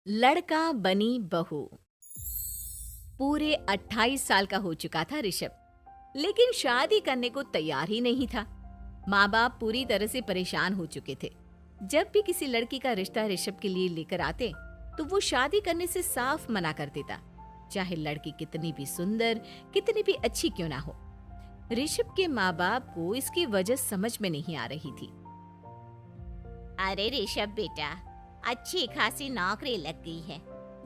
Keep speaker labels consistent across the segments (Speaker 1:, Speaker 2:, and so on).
Speaker 1: लड़का बनी बहू। पूरे 28 साल का हो चुका था ऋषभ, लेकिन शादी करने को तैयार ही नहीं था। माँ बाप पूरी तरह से परेशान हो चुके थे। जब भी किसी लड़की का रिश्ता ऋषभ के लिए लेकर आते तो वो शादी करने से साफ मना कर देता, चाहे लड़की कितनी भी सुंदर, कितनी भी अच्छी क्यों ना हो। ऋषभ के माँ बाप को इसकी वजह समझ में नहीं आ रही थी।
Speaker 2: अरे ऋषभ बेटा, अच्छी खासी नौकरी लग गई है,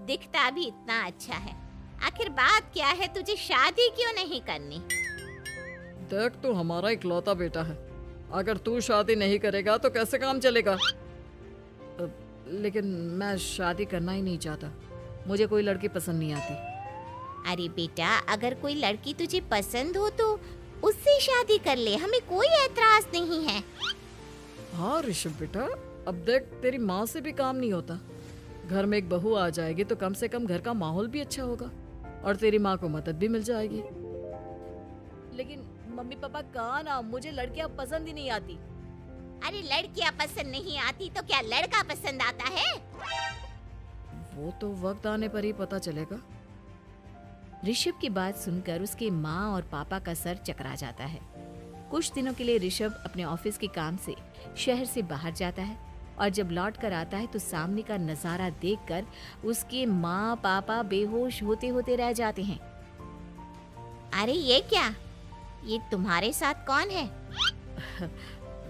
Speaker 2: दिखता भी इतना अच्छा है। आखिर बात क्या है, तुझे शादी क्यों नहीं करनी?
Speaker 3: देख, तू हमारा इकलौता बेटा है। अगर तू शादी नहीं करेगा तो कैसे काम चलेगा? लेकिन मैं शादी करना ही नहीं चाहता। मुझे कोई लड़की पसंद नहीं आती।
Speaker 2: अरे बेटा, अगर कोई लड़की तुझे पसंद हो तो उससे शादी कर ले, हमें कोई ऐतराज नहीं है।
Speaker 3: हाँ ऋषभ बेटा, अब देख, तेरी माँ से भी काम नहीं होता। घर में एक बहू आ जाएगी तो कम से कम घर का माहौल भी अच्छा होगा और तेरी माँ को मदद भी मिल जाएगी।
Speaker 1: लेकिन मम्मी पापा कहाँ ना, मुझे लड़कियां पसंद ही नहीं आती।
Speaker 2: अरे लड़कियां पसंद नहीं आती तो क्या लड़का पसंद आता है?
Speaker 3: वो तो वक्त आने पर ही पता चलेगा।
Speaker 1: ऋषभ की बात सुनकर उसके माँ और पापा का सर चकरा जाता है। कुछ दिनों के लिए ऋषभ अपने ऑफिस के काम से शहर से बाहर जाता है और जब लौट कर आता है तो सामने का नजारा देखकर उसके माँ पापा बेहोश होते होते रह जाते हैं।
Speaker 2: अरे ये क्या, ये तुम्हारे साथ कौन है?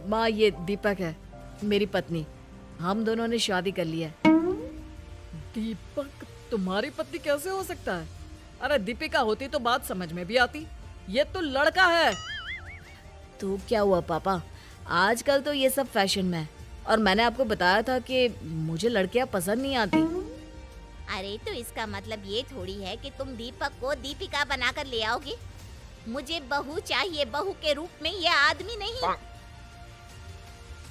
Speaker 3: माँ, ये दीपक है, मेरी पत्नी। हम दोनों ने शादी कर लिया है। दीपक तुम्हारी पत्नी कैसे हो सकता है? अरे दीपिका होती तो बात समझ में भी आती। ये तो लड़का है।
Speaker 1: तो क्या हुआ पापा, आजकल तो ये सब फैशन में है और मैंने आपको बताया था कि मुझे लड़कियां पसंद नहीं आती।
Speaker 2: अरे तो इसका मतलब ये थोड़ी है कि तुम दीपक को दीपिका बनाकर ले आओगे। मुझे बहू चाहिए, बहू के रूप में, ये आदमी नहीं।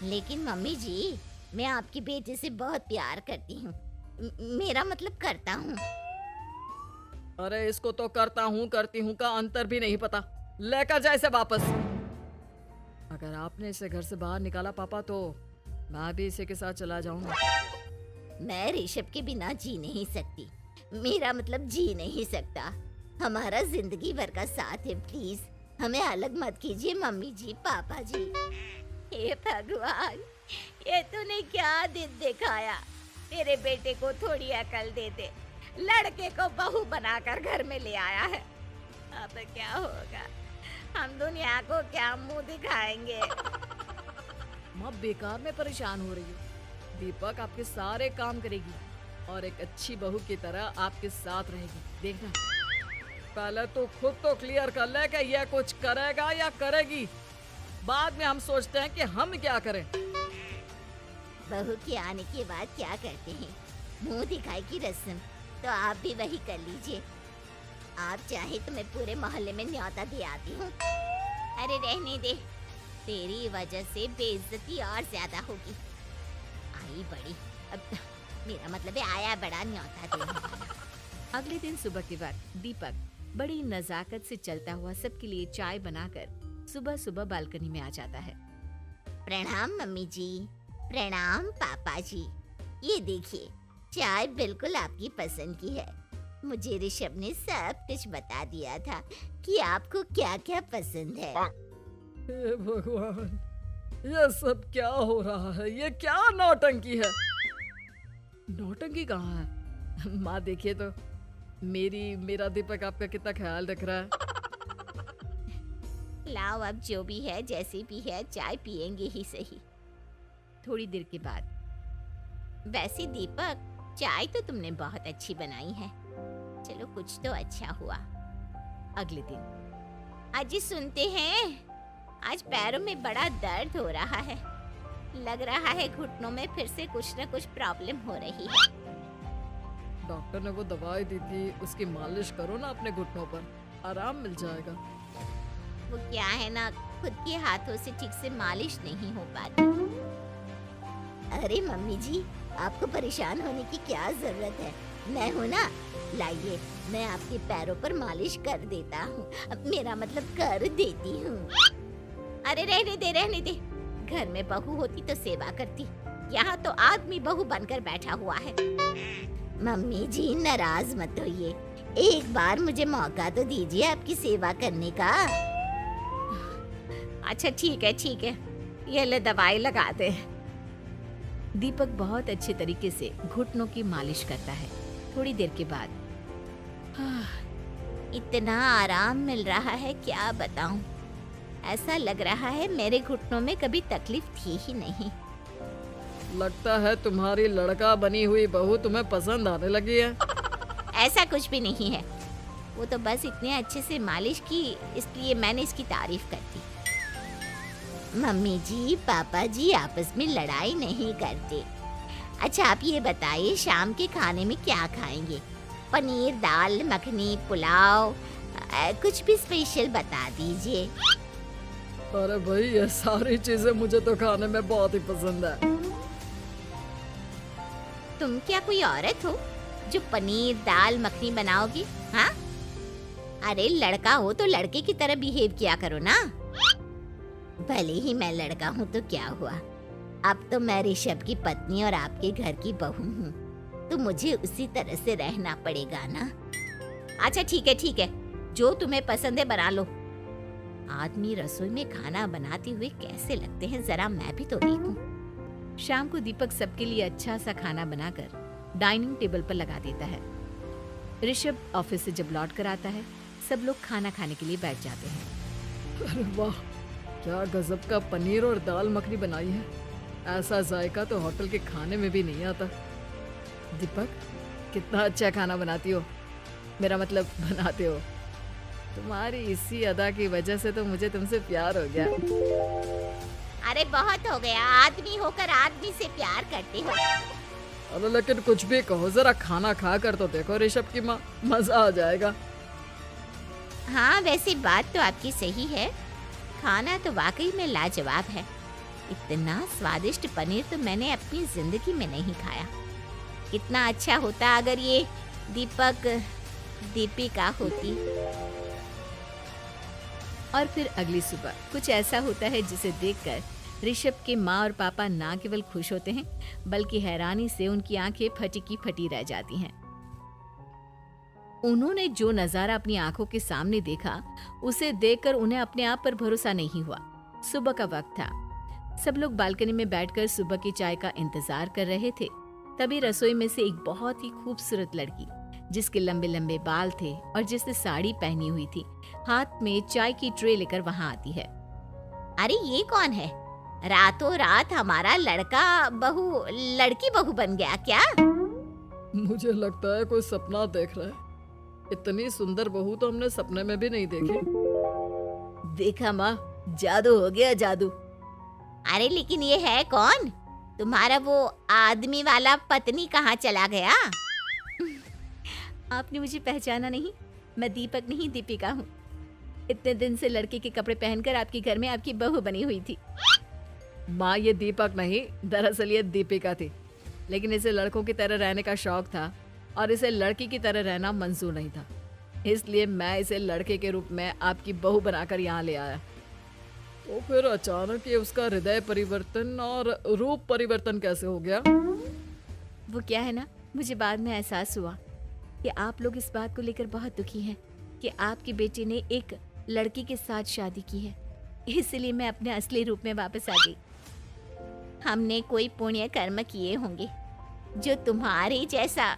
Speaker 2: लेकिन मम्मी जी, मैं आपकी बेटे से बहुत प्यार करती हूँ। मेरा मतलब करता हूँ।
Speaker 3: अरे इसको तो करता हूँ करती हूँ का अंतर भी नहीं पता। लेकर जाए इसे वापस। अगर आपने इसे घर से बाहर निकाला पापा, तो मैं भी इसी के साथ चला जाऊंगा।
Speaker 2: मैं ऋषभ के बिना जी नहीं सकती। मेरा मतलब जी नहीं सकता। हमारा जिंदगी भर का साथ है, प्लीज हमें अलग मत कीजिए मम्मी जी, पापा जी। हे भगवान, ये तूने क्या दिन दिखाया? तेरे बेटे को थोड़ी अकल दे दे, लड़के को बहू बनाकर घर में ले आया है। अब क्या होगा? हम दुनिया को क्या मुंह दिखाएंगे?
Speaker 3: माँ बेकार में परेशान हो रही है। दीपक आपके सारे काम करेगी और एक अच्छी बहू की तरह आपके साथ रहेगी, देखना। पहले तो खुद तो क्लियर कर ले कि यह कुछ करेगा या करेगी। बाद में हम सोचते हैं कि हम क्या करें।
Speaker 2: बहू के आने के बाद क्या करते हैं, मुंह दिखाई की रस्म, तो आप भी वही कर लीजिए। आप चाहे तो मैं पूरे मोहल्ले में न्योता दे आती हूँ। अरे रहने दे, तेरी वजह से बेइज्जती और ज्यादा होगी। आई बड़ी, अब मेरा मतलब है आया बड़ा न्योता देने।
Speaker 1: अगले दिन सुबह के वक्त दीपक बड़ी नजाकत से चलता हुआ सबके लिए चाय बनाकर सुबह सुबह बालकनी में आ जाता है।
Speaker 2: प्रणाम मम्मी जी, प्रणाम पापा जी। ये देखिए, चाय बिल्कुल आपकी पसंद की है। मुझे ऋषभ ने सब कुछ बता दिया था कि आपको क्या क्या पसंद है।
Speaker 3: हे भगवान, ये सब क्या हो रहा है? ये क्या नौटंकी है? नौटंकी कहाँ है? माँ देखिए तो, मेरा दीपक आपका कितना ख्याल रख रहा है।
Speaker 2: लाओ, अब जो भी है, जैसे भी है, चाय पियेंगे ही सही।
Speaker 1: थोड़ी देर के बाद,
Speaker 2: वैसे दीपक, चाय तो तुमने बहुत अच्छी बनाई है। चलो कुछ तो अच्छा हुआ।
Speaker 1: अगले दिन,
Speaker 2: अजी सुनते हैं, आज पैरों में बड़ा दर्द हो रहा है। लग रहा है घुटनों में फिर से कुछ न कुछ प्रॉब्लम हो रही है।
Speaker 3: डॉक्टर ने वो दवाई दी थी, उसकी मालिश करो ना अपने घुटनों पर, आराम मिल जाएगा।
Speaker 2: वो क्या है ना, खुद के हाथों से ठीक से मालिश नहीं हो पाती। अरे मम्मी जी, आपको परेशान होने की क्या जरूरत है? मैं हूँ ना, लाइए, मैं आपके पैरों पर मालिश कर देता हूँ। मेरा मतलब कर देती हूँ। अरे रहने दे, रहने दे। घर में बहू होती तो सेवा करती, यहाँ तो आदमी बहू बनकर बैठा हुआ है। मम्मी जी नाराज मत होइए, एक बार मुझे मौका तो दीजिए आपकी सेवा करने का।
Speaker 1: अच्छा ठीक है, ये ले दवाई लगा दे। दीपक बहुत अच्छे तरीके से घुटनों की मालिश करता है। थोड़ी देर के बाद
Speaker 2: इतना आराम मिल रहा है क्या बताऊं। ऐसा लग रहा है मेरे घुटनों में कभी तकलीफ थी ही नहीं।
Speaker 3: लगता है तुम्हारी लड़का बनी हुई बहू तुम्हें पसंद आने लगी है।
Speaker 2: ऐसा कुछ भी नहीं है, वो तो बस इतने अच्छे से मालिश की इसलिए मैंने इसकी तारीफ कर दी। मम्मी जी पापा जी आपस में लड़ाई नहीं करते। अच्छा आप ये बताइए शाम के खाने में क्या खाएंगे? पनीर, दाल मखनी, पुलाव, कुछ भी स्पेशल बता दीजिए।
Speaker 3: अरे भाई ये सारी चीजें मुझे तो खाने में बहुत ही पसंद है।
Speaker 2: तुम क्या कोई औरत हो जो पनीर दाल मखनी बनाओगी? हाँ, अरे लड़का हो तो लड़के की तरह बिहेव किया करो ना। भले ही मैं लड़का हूँ तो क्या हुआ, अब तो मैं ऋषभ की पत्नी और आपके घर की बहू हूँ, तो मुझे उसी तरह से रहना पड़ेगा ना। अच्छा ठीक है, जो तुम्हें पसंद है बना लो। आदमी रसोई में खाना बनाते हुए कैसे लगते हैं, जरा मैं भी तो देखूं।
Speaker 1: शाम को दीपक सबके लिए अच्छा सा खाना बनाकर डाइनिंग टेबल पर लगा देता है। ऋषभ ऑफिस से जब लौट कर आता है, सब लोग खाना खाने के लिए बैठ जाते हैं।
Speaker 3: अरे वाह, क्या गजब का पनीर और दाल मखनी बनाई है। ऐसा जायका तो होटल के खाने में भी नहीं आता। दीपक, कितना अच्छा खाना बनाती हो, मेरा मतलब बनाते हो। तुम्हारी इसी अदा की वजह से तो मुझे तुमसे प्यार हो गया।
Speaker 2: अरे बहुत हो गया, आदमी होकर आदमी से प्यार करते हो।
Speaker 3: अरे लेकिन कुछ भी कहो, जरा खाना खा कर तो देखो ऋषभ की माँ, मजा आ जाएगा।
Speaker 2: हाँ वैसे बात तो आपकी सही है, खाना तो वाकई में लाजवाब है। इतना स्वादिष्ट पनीर तो मैंने अपनी जिंदगी में नहीं खाया। कितना अच्छा होता अगर ये दीपक दीपिका होती।
Speaker 1: और फिर अगली सुबह कुछ ऐसा होता है जिसे देखकर ऋषभ के माँ और पापा ना केवल खुश होते हैं बल्कि हैरानी से उनकी आंखें फटी की फटी रह जाती हैं। उन्होंने जो नजारा अपनी आंखों के सामने देखा उसे देखकर उन्हें अपने आप पर भरोसा नहीं हुआ। सुबह का वक्त था, सब लोग बालकनी में बैठकर सुबह की चाय का इंतजार कर रहे थे। तभी रसोई में से एक बहुत ही खूबसूरत लड़की जिसके लंबे लंबे बाल थे और जिसने साड़ी पहनी हुई थी, हाथ में चाय की ट्रे लेकर वहां आती है।
Speaker 2: अरे ये कौन है? रातों रात हमारा लड़का बहू लड़की बहू बन गया क्या?
Speaker 3: मुझे लगता है कोई सपना देख रहा है। इतनी सुंदर बहू तो हमने सपने में भी नहीं देखी।
Speaker 1: देखा माँ, जादू हो गया, जादू।
Speaker 2: अरे लेकिन ये है कौन? तुम्हारा वो आदमी वाला पत्नी कहाँ चला गया?
Speaker 1: आपने मुझे पहचाना नहीं? मैं दीपक नहीं दीपिका हूँ। इतने दिन से लड़के के कपड़े पहनकर आपके घर में आपकी बहू बनी हुई थी।
Speaker 3: माँ ये दीपक नहीं, दरअसल ये दीपिका थी, लेकिन इसे लड़कों की तरह रहने का शौक था और इसे लड़की की तरह रहना मंजूर नहीं था, इसलिए मैं इसे लड़के के रूप में आपकी बहू बनाकर यहाँ ले आया। तो फिर अचानक ये उसका हृदय परिवर्तन और रूप परिवर्तन कैसे हो गया?
Speaker 1: वो क्या है ना, मुझे बाद में एहसास हुआ कि आप लोग इस बात को लेकर बहुत दुखी हैं कि आपकी बेटी ने एक लड़की के साथ शादी की है, इसलिए मैं अपने असली रूप में वापस आ गई।
Speaker 2: हमने कोई पुण्य कर्म किए होंगे जो तुम्हारे जैसा,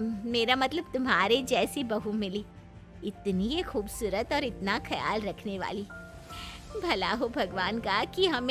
Speaker 2: मेरा मतलब तुम्हारे जैसी बहू मिली, इतनी खूबसूरत और इतना ख्याल रखने वाली। भला हो भगवान का कि हमें